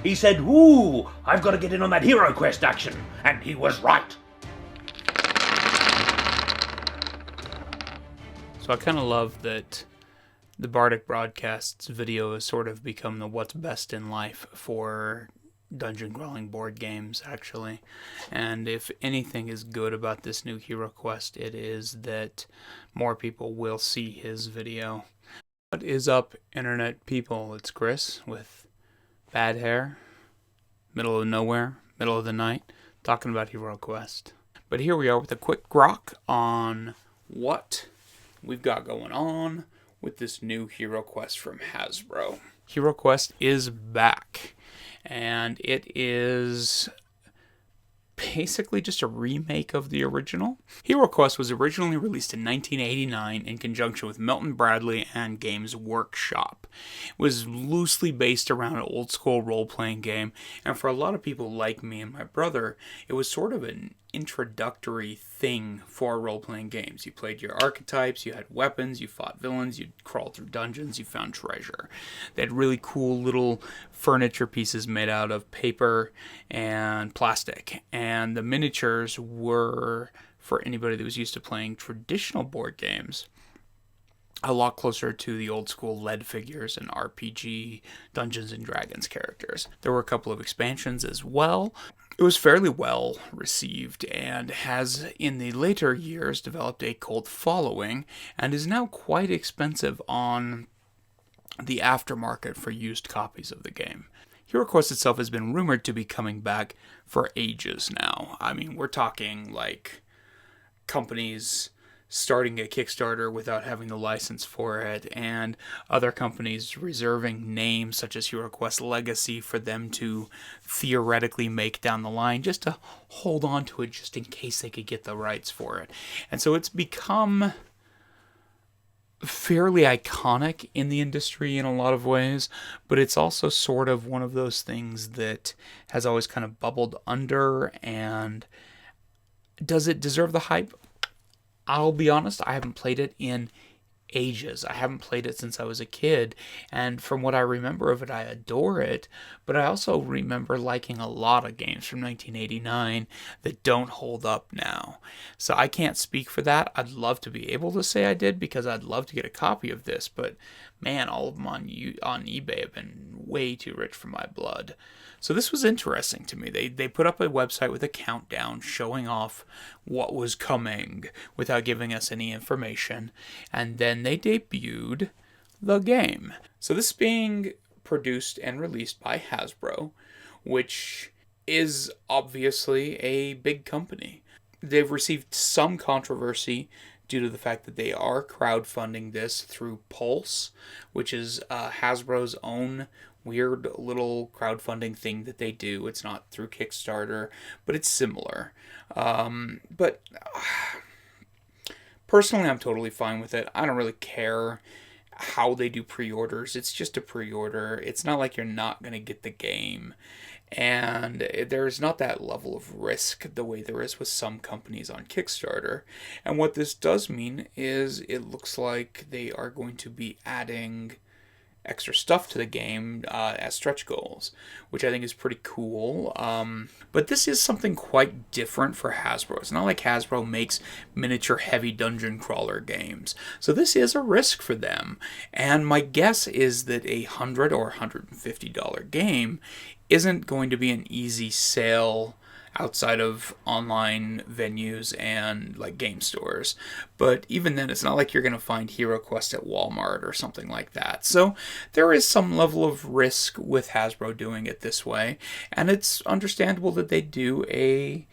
He said, "Ooh, I've got to get in on that Heroquest action," and he was right. So I kind of love that the Bardic Broadcast's video has sort of become the what's best in life for dungeon crawling board games, actually. And if anything is good about this new Heroquest, it is that more people will see his video. What is up, internet people? It's Chris with bad hair, middle of nowhere, middle of the night, talking about Heroquest. But here we are with a quick grok on what we've got going on with this new Heroquest from Hasbro. Heroquest is back, and it is basically just a remake of the original. Heroquest was originally released in 1989 in conjunction with Milton Bradley and Games Workshop. It was loosely based around an old school role-playing game, and for a lot of people like me and my brother, it was sort of an introductory thing for role-playing games. You played your archetypes, you had weapons, you fought villains, you crawled through dungeons, you found treasure. They had really cool little furniture pieces made out of paper and plastic, and the miniatures were, for anybody that was used to playing traditional board games, a lot closer to the old school lead figures and RPG Dungeons and Dragons characters. There were a couple of expansions as well. It was fairly well received and has in the later years developed a cult following and is now quite expensive on the aftermarket for used copies of the game. Heroquest itself has been rumored to be coming back for ages now. I mean, we're talking like companies starting a Kickstarter without having the license for it, and other companies reserving names such as Heroquest Legacy for them to theoretically make down the line just to hold on to it just in case they could get the rights for it. And so it's become fairly iconic in the industry in a lot of ways, but it's also sort of one of those things that has always kind of bubbled under. And does it deserve the hype? I'll be honest, I haven't played it in ages. I haven't played it since I was a kid, and from what I remember of it, I adore it, but I also remember liking a lot of games from 1989 that don't hold up now. So I can't speak for that. I'd love to be able to say I did, because I'd love to get a copy of this, but man, all of them on eBay have been way too rich for my blood. So this was interesting to me. They put up a website with a countdown showing off what was coming without giving us any information. And then they debuted the game. So this is being produced and released by Hasbro, which is obviously a big company. They've received some controversy due to the fact that they are crowdfunding this through Pulse, which is Hasbro's own weird little crowdfunding thing that they do. It's not through Kickstarter, but it's similar. But personally, I'm totally fine with it. I don't really care how they do pre-orders. It's just a pre-order. It's not like you're not going to get the game. And there's not that level of risk the way there is with some companies on Kickstarter. And what this does mean is it looks like they are going to be adding extra stuff to the game as stretch goals, which I think is pretty cool. But this is something quite different for Hasbro. It's not like Hasbro makes miniature heavy dungeon crawler games. So this is a risk for them. And my guess is that a $100 or $150 game isn't going to be an easy sale outside of online venues and like game stores. But even then, it's not like you're going to find Heroquest at Walmart or something like that. So there is some level of risk with Hasbro doing it this way, and it's understandable that they do a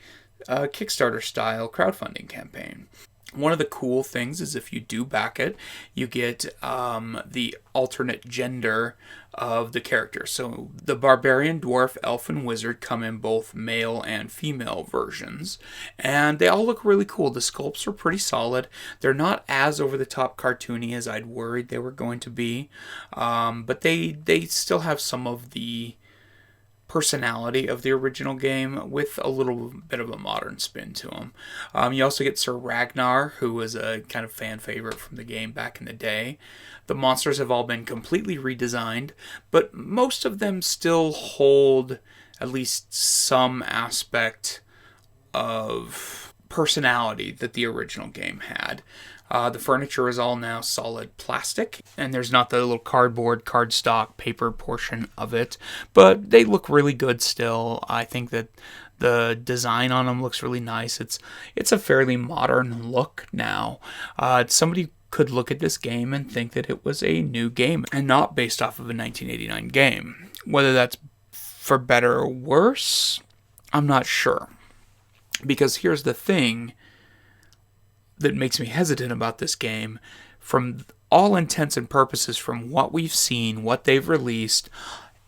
Kickstarter style crowdfunding campaign. One of the cool things is if you do back it, you get the alternate gender of the character. So the barbarian, dwarf, elf, and wizard come in both male and female versions, and they all look really cool. The sculpts are pretty solid. They're not as over-the-top cartoony as I'd worried they were going to be, but they still have some of the personality of the original game with a little bit of a modern spin to him. You also get Sir Ragnar, who was a kind of fan favorite from the game back in the day. The monsters have all been completely redesigned, but most of them still hold at least some aspect of personality that the original game had. The furniture is all now solid plastic, and there's not the little cardboard, cardstock, paper portion of it, but they look really good still. I think that the design on them looks really nice. It's a fairly modern look now. Somebody could look at this game and think that it was a new game and not based off of a 1989 game. Whether that's for better or worse, I'm not sure. Because here's the thing that makes me hesitant about this game. From all intents and purposes, from what we've seen, what they've released,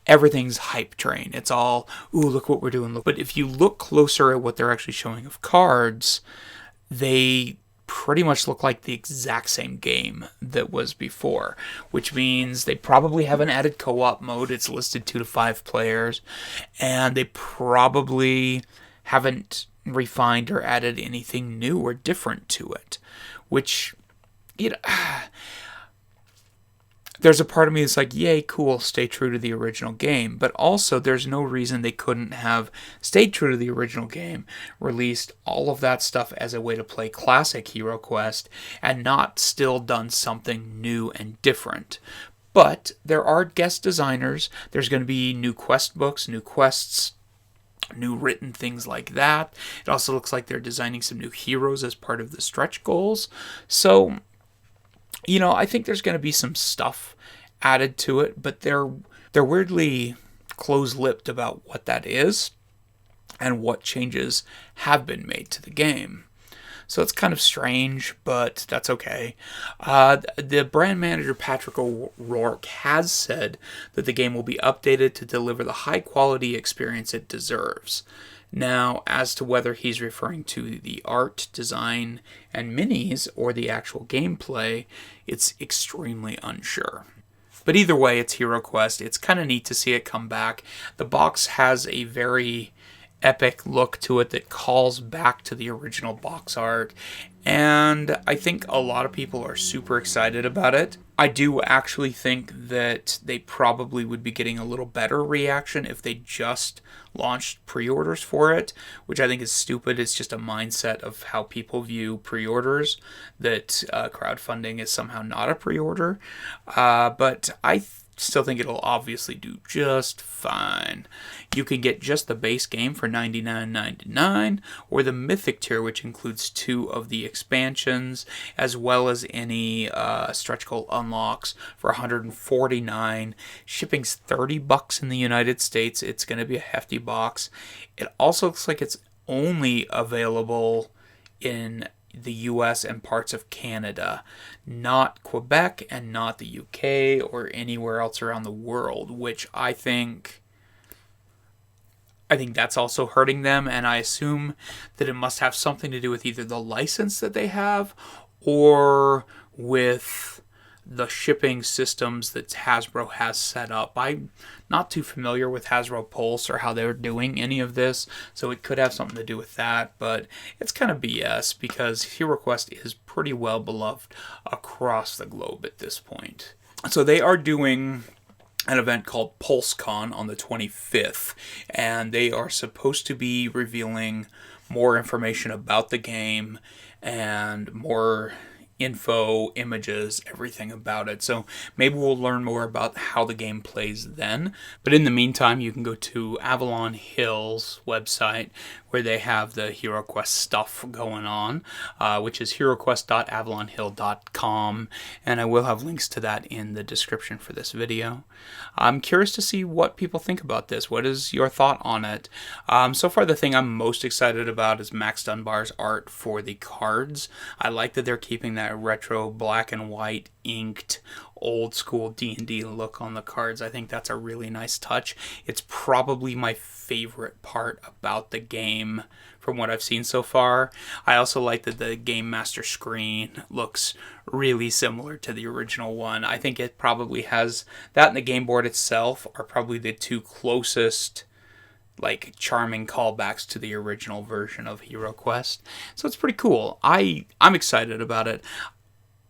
everything's hype train. It's all, ooh, look what we're doing. But if you look closer at what they're actually showing of cards, they pretty much look like the exact same game that was before, which means they probably haven't added co-op mode. It's listed 2 to 5 players, and they probably haven't refined or added anything new or different to it, which, you know, there's a part of me that's like, yay, cool, stay true to the original game, but also there's no reason they couldn't have stayed true to the original game, released all of that stuff as a way to play classic HeroQuest, and not still done something new and different. But there are guest designers, there's going to be new quest books, new quests, new written things like that. It also looks like they're designing some new heroes as part of the stretch goals. So, you know, I think there's going to be some stuff added to it, but they're weirdly close-lipped about what that is and what changes have been made to the game. So it's kind of strange, but that's okay. The brand manager, Patrick O'Rourke, has said that the game will be updated to deliver the high-quality experience it deserves. Now, as to whether he's referring to the art, design, and minis, or the actual gameplay, it's extremely unsure. But either way, it's HeroQuest. It's kind of neat to see it come back. The box has a very epic look to it that calls back to the original box art, and I think a lot of people are super excited about it. I do actually think that they probably would be getting a little better reaction if they just launched pre-orders for it, which I think is stupid. It's just a mindset of how people view pre-orders, that crowdfunding is somehow not a pre-order, but I still think it'll obviously do just fine. You can get just the base game for $99.99, or the Mythic tier, which includes 2 of the expansions, as well as any stretch goal unlocks for $149. Shipping's $30 in the United States. It's going to be a hefty box. It also looks like it's only available in the US and parts of Canada, not Quebec and not the UK or anywhere else around the world, which I think that's also hurting them, and I assume that it must have something to do with either the license that they have or with the shipping systems that Hasbro has set up. I'm not too familiar with Hasbro Pulse or how they're doing any of this, so it could have something to do with that, but it's kind of BS because HeroQuest is pretty well beloved across the globe at this point. So they are doing an event called PulseCon on the 25th, and they are supposed to be revealing more information about the game and more info, images, everything about it. So maybe we'll learn more about how the game plays then. But in the meantime, you can go to Avalon Hill's website where they have the HeroQuest stuff going on, which is heroquest.avalonhill.com, and I will have links to that in the description for this video. I'm curious to see what people think about this. What is your thought on it? So far, the thing I'm most excited about is Max Dunbar's art for the cards. I like that they're keeping that retro black and white inked old school D&D look on the cards. I think that's a really nice touch. It's probably my favorite part about the game from what I've seen so far. I also like that the Game Master screen looks really similar to the original one. I think it probably has that, and the game board itself are probably the 2 closest like charming callbacks to the original version of HeroQuest. So it's pretty cool. I'm excited about it.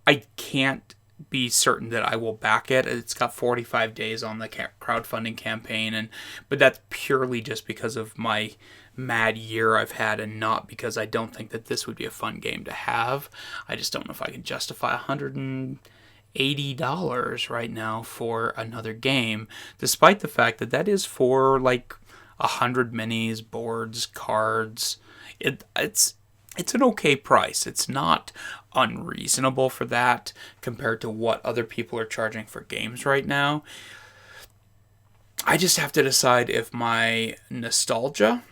I can't be certain that I will back it. It's got 45 days on the crowdfunding campaign, but that's purely just because of my mad year I've had, and not because I don't think that this would be a fun game to have. I just don't know if I can justify $180 right now for another game, despite the fact that that is for like 100 minis, boards, cards. It's an okay price. It's not unreasonable for that compared to what other people are charging for games right now. I just have to decide if my nostalgia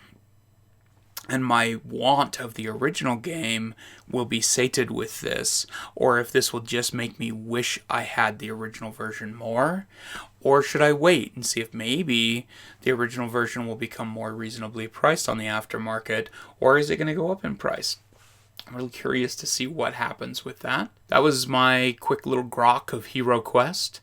and my want of the original game will be sated with this, or if this will just make me wish I had the original version more, or should I wait and see if maybe the original version will become more reasonably priced on the aftermarket, or is it going to go up in price? I'm really curious to see what happens with that. That was my quick little grok of HeroQuest.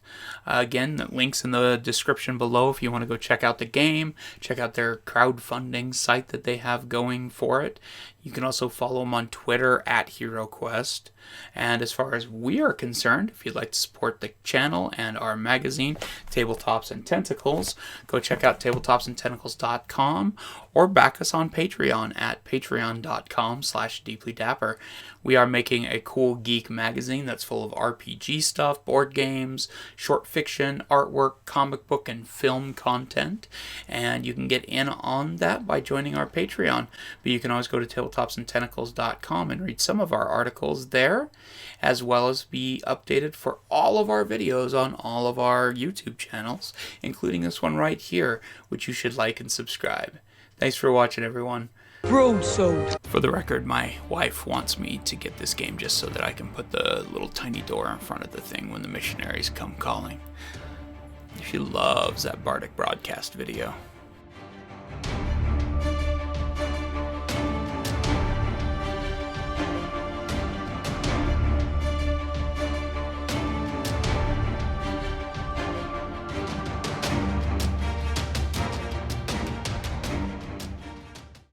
Again, the link's in the description below if you want to go check out the game, check out their crowdfunding site that they have going for it. You can also follow them on Twitter at HeroQuest. And as far as we are concerned, if you'd like to support the channel and our magazine, Tabletops and Tentacles, go check out tabletopsandtentacles.com or back us on Patreon at patreon.com/deeplydapper. We are making a cool geek magazine that's full of RPG stuff, board games, short fiction, artwork, comic book, and film content. And you can get in on that by joining our Patreon. But you can always go to tabletopsandtentacles.com and read some of our articles there, as well as be updated for all of our videos on all of our YouTube channels, including this one right here, which you should like and subscribe. Thanks for watching, everyone. Broadsword. For the record, my wife wants me to get this game just so that I can put the little tiny door in front of the thing when the missionaries come calling. She loves that Bardic broadcast video.